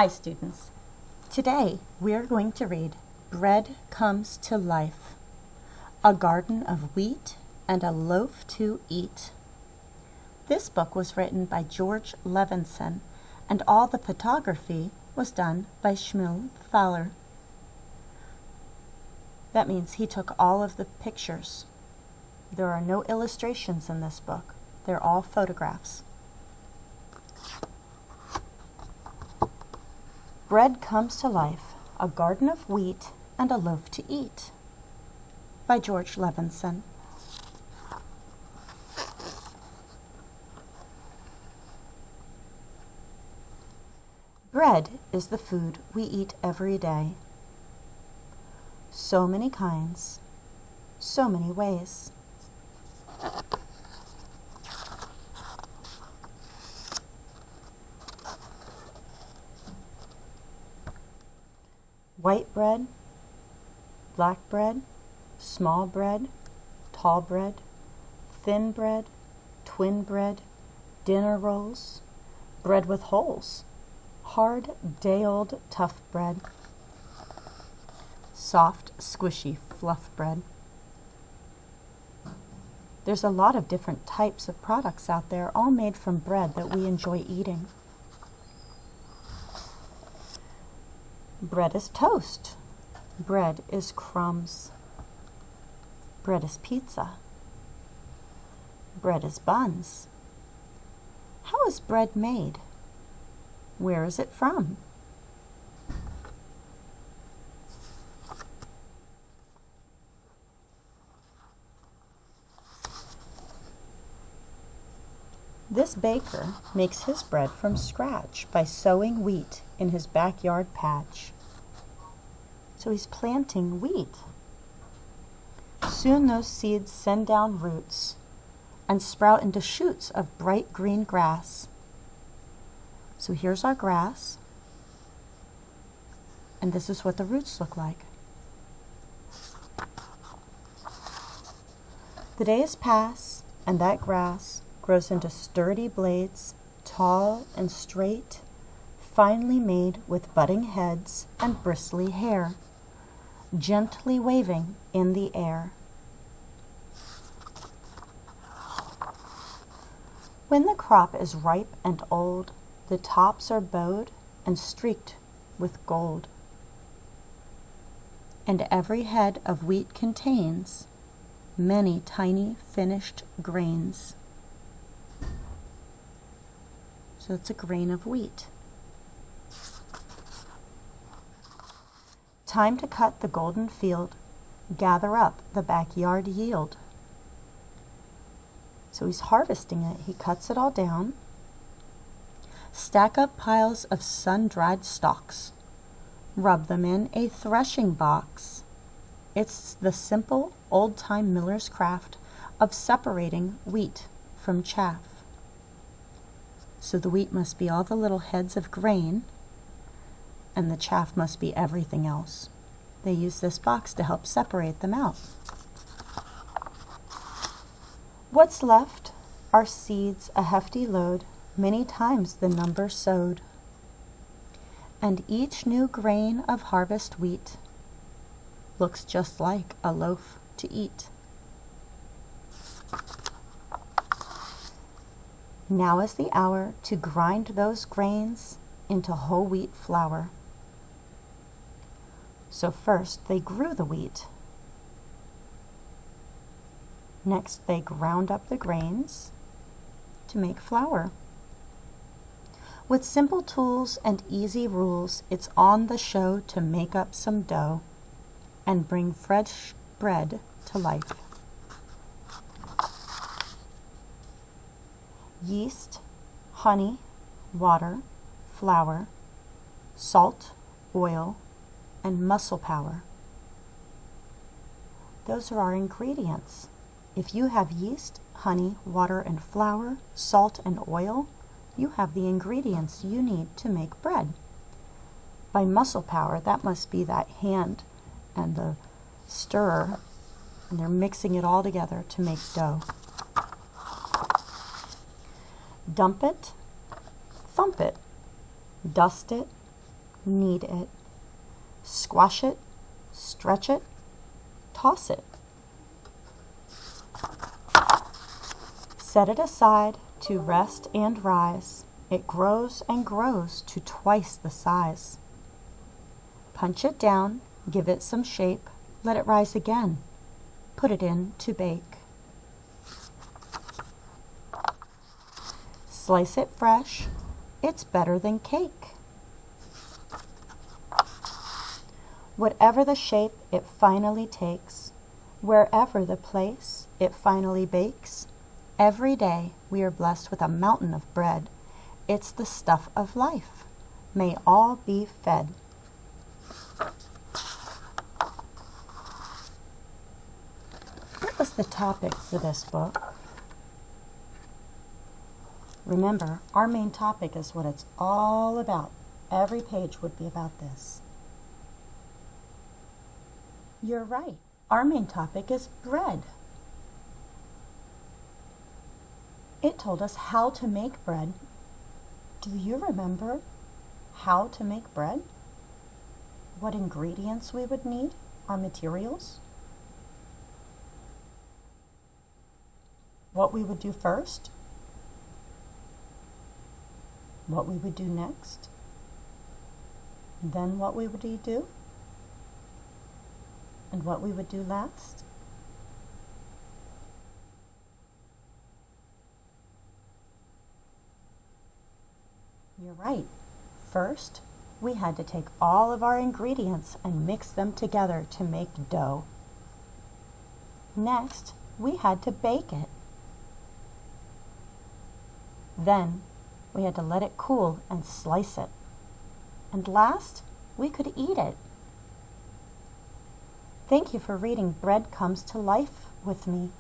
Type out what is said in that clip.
Hi students. Today we are going to read Bread Comes to Life, a garden of wheat and a loaf to eat. This book was written by George Levenson and all the photography was done by Shmuel Thaler. That means he took all of the pictures. There are no illustrations in this book. They're all photographs. Bread Comes to Life, a garden of wheat and a loaf to eat, by George Levenson. Bread is the food we eat every day. So many kinds, so many ways. White bread, black bread, small bread, tall bread, thin bread, twin bread, dinner rolls, bread with holes, hard, day-old tough bread, soft, squishy fluff bread. There's a lot of different types of products out there, all made from bread that we enjoy eating. Bread is toast. Bread is crumbs. Bread is pizza. Bread is buns. How is bread made? Where is it from? This baker makes his bread from scratch by sowing wheat in his backyard patch. So he's planting wheat. Soon those seeds send down roots and sprout into shoots of bright green grass. So here's our grass, and this is what the roots look like. The days pass, and that grass grows into sturdy blades, tall and straight, finely made with budding heads and bristly hair, gently waving in the air. When the crop is ripe and old, the tops are bowed and streaked with gold. And every head of wheat contains many tiny finished grains. So it's a grain of wheat. Time to cut the golden field, gather up the backyard yield. So he's harvesting it. He cuts it all down. Stack up piles of sun-dried stalks. Rub them in a threshing box. It's the simple, old-time miller's craft of separating wheat from chaff. So the wheat must be all the little heads of grain, and the chaff must be everything else. They use this box to help separate them out. What's left are seeds, a hefty load, many times the number sowed. And each new grain of harvest wheat looks just like a loaf to eat. Now is the hour to grind those grains into whole wheat flour. So first they grew the wheat. Next they ground up the grains to make flour. With simple tools and easy rules, it's on the show to make up some dough and bring fresh bread to life. Yeast, honey, water, flour, salt, oil, and muscle power. Those are our ingredients. If you have yeast, honey, water, and flour, salt, and oil, you have the ingredients you need to make bread. By muscle power, that must be that hand and the stirrer, and they're mixing it all together to make dough. Dump it, thump it, dust it, knead it. Squash it, stretch it, toss it. Set it aside to rest and rise. It grows and grows to twice the size. Punch it down, give it some shape, let it rise again. Put it in to bake. Slice it fresh, it's better than cake. Whatever the shape it finally takes, wherever the place it finally bakes, every day we are blessed with a mountain of bread. It's the stuff of life. May all be fed. What was the topic for this book? Remember, our main topic is what it's all about. Every page would be about this. You're right. Our main topic is bread. It told us how to make bread. Do you remember how to make bread? What ingredients we would need? Our materials? What we would do first? What we would do next? Then what we would do? And what we would do last? You're right. First, we had to take all of our ingredients and mix them together to make dough. Next, we had to bake it. Then, we had to let it cool and slice it. And last, we could eat it. Thank you for reading Bread Comes to Life with me.